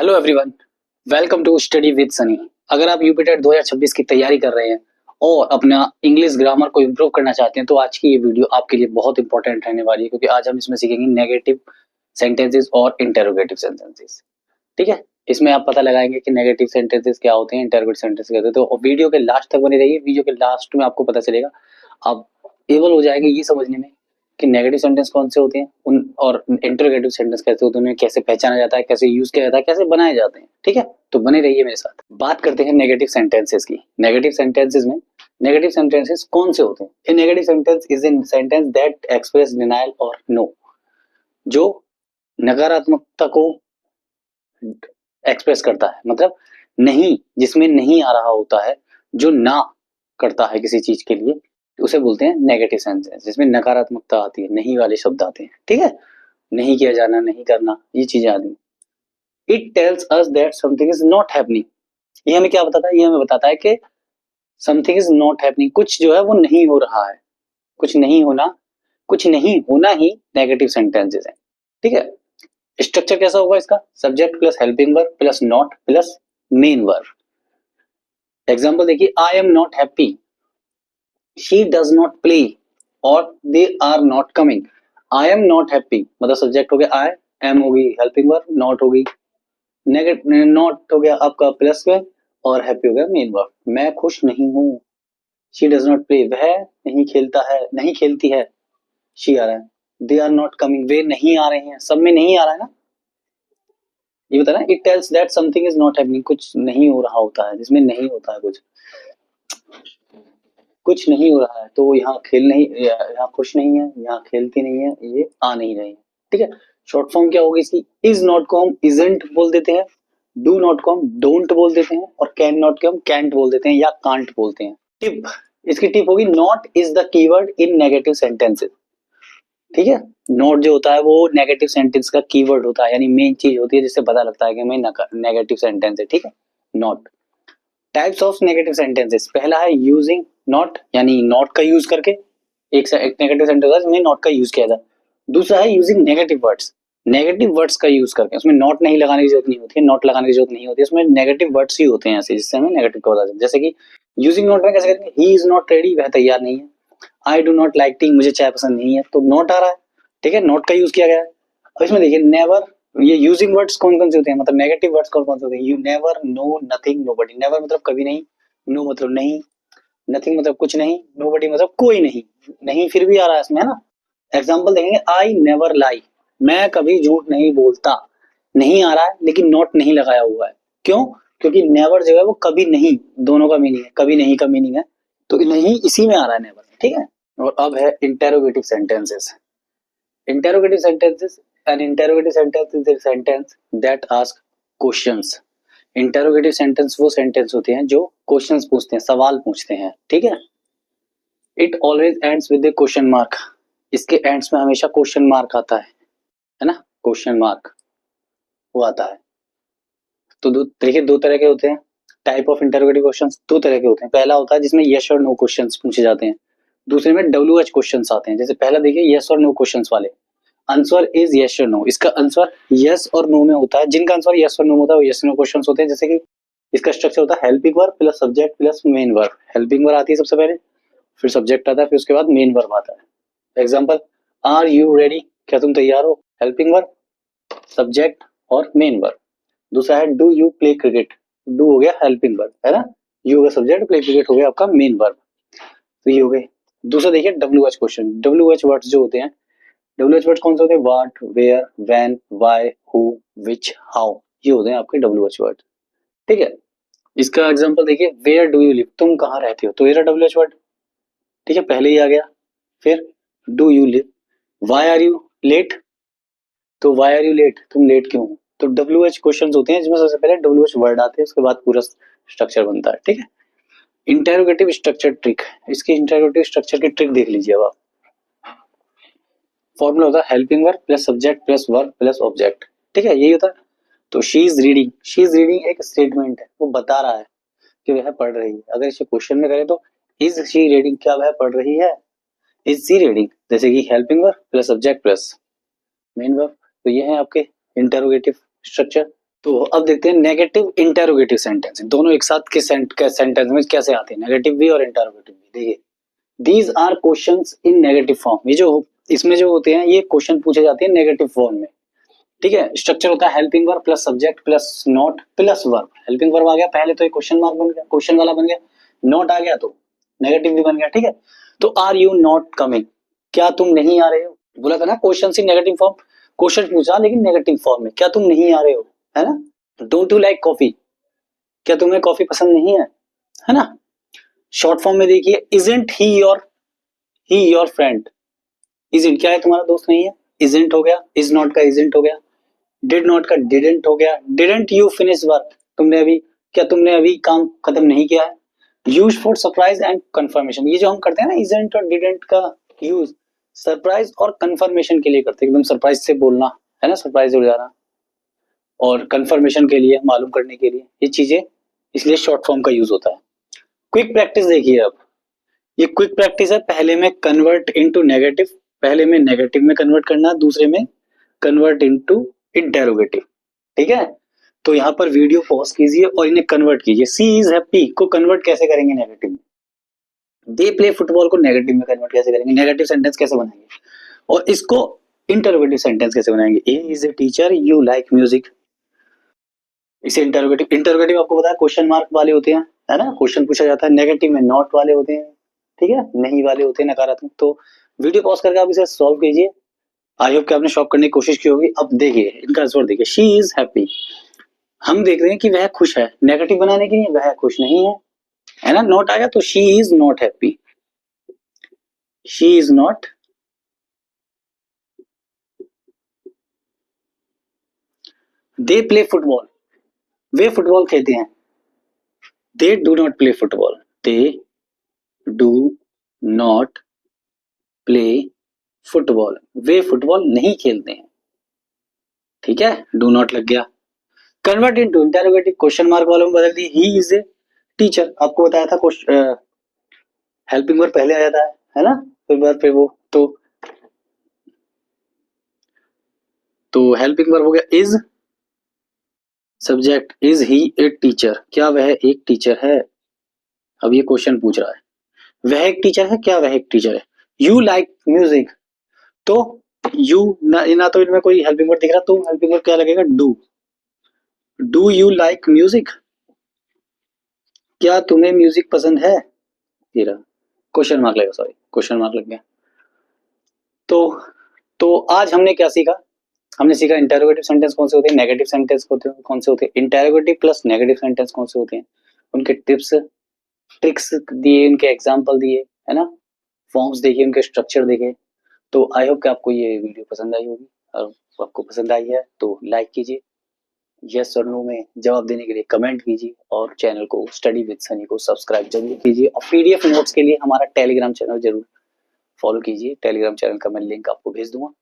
Hello everyone, welcome to study with Sunny. अगर आप UPTET 2026 की तैयारी कर रहे हैं और अपना इंग्लिश ग्रामर को इम्प्रूव करना चाहते हैं तो आज की ये वीडियो आपके लिए बहुत इंपॉर्टेंट रहने वाली है, क्योंकि आज हम इसमें सीखेंगे नेगेटिव सेंटेंसेस और इंटरोगेटिव सेंटेंसेस। ठीक है, इसमें आप पता लगाएंगे कि नेगेटिव सेंटेंसेस क्या होते हैं, इंटरोगेटिव सेंटेंसेस क्या होते हैं। तो वीडियो के लास्ट तक बने रहिए। वीडियो के लास्ट में आपको पता चलेगा, आप एबल हो जाएंगे ये समझने में कि नेगेटिव सेंटेंस कौन से होते हैं उन और इंटरोगेटिव सेंटेंस कैसे होते हैं, उन्हें कैसे पहचाना जाता है, कैसे यूज किया जाता है, कैसे बनाए जाते हैं। ठीक है, तो बने रहिए मेरे साथ। बात करते हैं नेगेटिव सेंटेंसेस की। नेगेटिव सेंटेंसेस में नेगेटिव सेंटेंसेस कौन से होते हैं? A negative sentence is in sentence that express denial और नो, जो नकारात्मकता को एक्सप्रेस करता है, मतलब नहीं, जिसमें नहीं आ रहा होता है, जो ना करता है किसी चीज के लिए, उसे बोलते हैं नेगेटिव सेंटेंस, जिसमें नकारात्मकता आती है, नहीं वाले शब्द आते हैं। ठीक है, नहीं किया जाना, नहीं करना, ये चीजें आती हैं। It tells us that something is not happening. ये हमें क्या बताता है? ये हमें बताता है कि समथिंग इज नॉट हैपनिंग, कुछ जो है वो नहीं हो रहा है। कुछ नहीं होना, कुछ नहीं होना ही नेगेटिव सेंटेंसेस है। ठीक है, स्ट्रक्चर कैसा होगा इसका? Subject plus helping verb plus not plus main verb. Example देखिए, I am not happy, she does not play और they are not coming. I am not happy मतलब सब्जेक्ट हो गया आई, एम होगी हेल्पिंग वर्ब, नॉट होगी negative, not हो गया आपका प्लस में, और हैप्पी हो गया मेन वर्ब। मैं खुश नहीं हूँ, शी डज नॉट प्ले, वह नहीं खेलता है, नहीं खेलती है, शी आ रहा है। दे आर नॉट कमिंग, वे नहीं आ रहे हैं, सब में नहीं आ रहा है ना, ये बता रहा है। It tells that something is not happening, कुछ नहीं हो रहा होता है, जिसमें नहीं होता है कुछ, कुछ नहीं हो रहा है। तो यहाँ खेल नहीं, यहाँ खुश नहीं है, यहाँ खेलती नहीं है, ये आ नहीं रही है। ठीक है, शॉर्ट फॉर्म क्या होगी इसकी? इज नॉट को हम इजंट बोल देते हैं, डू नॉट को हम डोंट बोल देते हैं, और कैन नॉट को हम कैंट बोल देते हैं या कांट बोलते हैं। टिप, इसकी टिप होगी, not is the keyword in negative sentences. ठीक है, नॉट जो होता है वो नेगेटिव सेंटेंस का कीवर्ड होता है, यानी मेन चीज होती है जिससे पता लगता है कि मैं नेगेटिव सेंटेंस है। ठीक है, not. Types of negative sentences, पहला है यूजिंग नॉट, यानी नॉट का यूज करके एक नेगेटिव सेंटेंस है जिसमें नॉट का यूज किया जाता है। दूसरा है using negative words, negative words का यूज करके, उसमें नॉट नहीं लगाने की जरूरत नहीं होती है, नॉट लगाने की जरूरत नहीं होती है, उसमें नेगेटिव वर्ड्स ही होते हैं ऐसे, जिससे हमें नेगेटिव का पता चलता है। जैसे कि यूजिंग नॉट में कैसे करेंगे? ही इज नॉट रेडी, वह तैयार नहीं है। I do not like T, मुझे चाय पसंद नहीं है, तो नॉट आ रहा है। ठीक है, नॉट का यूज किया गया है। और इसमें देखिए नेवर, ये यूजिंग वर्ड्स कौन कौन से होते हैं, मतलब नेगेटिव वर्ड्स कौन कौन से होते हैं? You never, no, nothing, nobody. Never मतलब कभी नहीं, नो मतलब नहीं, नथिंग मतलब कुछ नहीं, नोबडी मतलब कोई नहीं। नहीं फिर भी आ रहा है इसमें, है ना। एग्जाम्पल देखेंगे, आई नेवर लाई, मैं कभी झूठ नहीं बोलता। नहीं आ रहा है लेकिन नॉट नहीं लगाया हुआ है, क्यों? क्योंकि नेवर जो है वो कभी नहीं, दोनों का मीनिंग है, कभी नहीं का मीनिंग है, तो नहीं इसी में आ रहा है नेवर। ठीक है, और अब है interrogative sentences. Interrogative sentences, N interrogative sentence is a sentence that ask questions. Interrogative sentence वो सेंटेंस होते हैं जो क्वेश्चंस पूछते हैं, सवाल पूछते हैं। ठीक है, it always ends with A question mark, इसके एंड्स में हमेशा क्वेश्चन मार्क आता है ना, क्वेश्चन मार्क वो आता है। तो देखिए दो तरह के होते हैं टाइप ऑफ इंटरोगेटिव क्वेश्चंस, दो तरह के होते हैं। पहला होता है जिसमें यस और नो क्वेश्चंस पूछे जाते हैं, दूसरे में डब्ल्यू एच क्वेश्चंस आते हैं। जैसे पहला देखिए यस और नो क्वेश्चंस वाले, आंसर इज यस और नो, इसका आंसर यस और नो में होता है, जिनका आंसर यस और नो होता है वो यस नो क्वेश्चंस होते हैं। जैसे कि इसका स्ट्रक्चर होता है helping verb plus subject plus main verb. Helping verb आती है सबसे पहले, फिर सब्जेक्ट आता है, फिर उसके बाद मेन वर्ब आता है। एग्जाम्पल, आर यू रेडी, क्या तुम तैयार हो? हेल्पिंग वर्ब, सब्जेक्ट और मेन वर्ब। दूसरा है do you play cricket, do हो गया हेल्पिंग वर्ब, है ना, यू हो गया सब्जेक्ट, प्ले क्रिकेट हो गया आपका मेन वर्ब। तो ये हो गए। दूसरा देखिए W H question, W H words जो होते हैं, डब्ल्यू एच वर्ड्स कौन से होते हैं? What, where, when, why, who, which, how, ये होते हैं आपके डब्ल्यू एच वर्ड। ठीक है, इसका एग्जांपल देखिए, वेयर डू यू लिव, तुम कहाँ रहते हो, तो ये डब्ल्यू एच वर्ड। ठीक है, पहले ही आ गया। फिर do you live, why are you late, तो व्हाई आर यू लेट, तुम लेट क्यों हो। तो डब्ल्यू एच क्वेश्चन होते हैं जिसमें सबसे पहले डब्ल्यू एच वर्ड आते हैं, उसके बाद पूरा स्ट्रक्चर बनता है। ठीक है, इंटेरोगेटिव स्ट्रक्चर ट्रिक, इसकी इंटेरोगेटिव स्ट्रक्चर की ट्रिक देख लीजिए अब आप। फॉर्मूला होता है helping verb plus subject plus verb plus object. ठीक है, यही होता है। तो she is reading, she is reading एक स्टेटमेंट है, वो बता रहा है कि वह पढ़ रही है। अगर इसे क्वेश्चन में करें तो इज शी रीडिंग, क्या वह पढ़ रही है, इज शी रीडिंग। जैसे कि helping verb plus subject plus main verb. तो ये है आपके इंटरोगेटिव स्ट्रक्चर। तो अब देखते हैं नेगेटिव इंटेरोगेटिव सेंटेंस, दोनों एक साथ के सेंटेंस में कैसे आते हैं, नेगेटिव भी और इंटेरोगेटिव भी। देखिए these are questions in negative form, ये जो इसमें जो होते हैं ये क्वेश्चन पूछे जाते हैं नेगेटिव फॉर्म में। ठीक है, स्ट्रक्चर होता है helping verb plus subject plus not plus verb. Helping verb आ गया पहले तो ये क्वेश्चन मार्क बन गया, क्वेश्चन वाला बन गया, नॉट आ गया तो नेगेटिव भी बन गया। ठीक है, तो आर यू नॉट कमिंग, क्या तुम नहीं आ रहे हो, बोला था ना question in negative form, question पूछा लेकिन नेगेटिव फॉर्म में, क्या तुम नहीं आ रहे हो, है ना। डोंट यू लाइक कॉफी, क्या तुम्हें कॉफी पसंद नहीं है ना। शॉर्ट फॉर्म में देखिए isn't he your friend, isn't क्या है तुम्हारा दोस्त नहीं है, इजंट हो गया, इज नॉट का इजंट हो गया, डिड नॉट का डिडंट हो गया, डिडंट यू फिनिश वर्क, क्या तुमने अभी काम खत्म नहीं किया है। Use for surprise and confirmation, ये जो हम करते हैं ना इजंट और डिडंट का यूज सरप्राइज और कंफर्मेशन के लिए करते हैं, एकदम सरप्राइज से बोलना, है ना, सरप्राइज हो जाना, और कंफर्मेशन के लिए, मालूम करने के लिए, ये चीजें इसलिए शॉर्ट फॉर्म का यूज होता है। क्विक प्रैक्टिस देखिए, अब ये क्विक प्रैक्टिस है, पहले में कन्वर्ट इनटू नेगेटिव, पहले में नेगेटिव में कन्वर्ट करना, दूसरे में कन्वर्ट इनटू इंटेरोगेटिव। ठीक है, तो यहाँ पर वीडियो पॉज कीजिए और इन्हें कन्वर्ट कीजिए। सी इज हैप्पी को कन्वर्ट कैसे करेंगे नेगेटिव में, दे प्ले फुटबॉल को नेगेटिव में कन्वर्ट कैसे करेंगे, नेगेटिव सेंटेंस कैसे बनाएंगे, और इसको इंटरोगेटिव सेंटेंस कैसे बनाएंगे। A is a teacher you like music, इसे इंटरोगेटिव आपको पता है क्वेश्चन मार्क वाले होते हैं, है ना, क्वेश्चन पूछा जाता है, नेगेटिव में नॉट वाले होते हैं, ठीक है, नहीं वाले होते हैं, नकारात्मक। तो वीडियो पॉज करके आप इसे सॉल्व कीजिए, आई होप कि आपने सॉल्व करने की कोशिश की होगी। अब देखिए इनका आंसर देखिए, शी इज हैप्पी, हम देख रहे हैं कि वह खुश है, नेगेटिव बनाने के लिए वह खुश नहीं है ना, नॉट आया तो she is not happy, she is not, they play football, way football खेलते हैं, they do not play football, they do not play football, way football नहीं खेलते हैं। ठीक है, डू नॉट लग गया। Convert into interrogative, question mark वालों में बदल दी, ही इज ए टीचर, आपको बताया था हेल्पिंग वर्ब पहले आ जाता है ना, फिर वो तो हेल्पिंग वर्ब हो गया is, subject is he a teacher, क्या वह एक टीचर है, अब ये क्वेश्चन पूछ रहा है वह एक टीचर है, क्या वह एक टीचर है। यू लाइक म्यूजिक, तो यू ना तो इनमें कोई हेल्पिंग वर्ड दिख रहा, तो हेल्पिंग वर्ड क्या लगेगा, डू यू लाइक म्यूजिक, क्या तुम्हें म्यूजिक पसंद है, क्वेश्चन मार्क लगेगा, सॉरी क्वेश्चन मार्क लग गया। तो आज हमने क्या सीखा, हमने सीखा इंटेरोगेटिव सेंटेंस कौन से होते हैं, नेगेटिव सेंटेंस कौन से होते हैं, इंटेरोगेटिव प्लस नेगेटिव सेंटेंस कौन से होते हैं, उनके टिप्स ट्रिक्स दिए, उनके एग्जाम्पल दिए, है ना, फॉर्म्स देखिए, उनके स्ट्रक्चर देखे। तो आई होप कि आपको ये वीडियो पसंद आई होगी, और आपको पसंद आई है तो लाइक कीजिए, यस और नो में जवाब देने के लिए कमेंट कीजिए, और चैनल को स्टडी विद सनी को सब्सक्राइब जरूर कीजिए, और पीडीएफ नोट्स के लिए हमारा टेलीग्राम चैनल जरूर फॉलो कीजिए, टेलीग्राम चैनल का मैं लिंक आपको भेज दूंगा।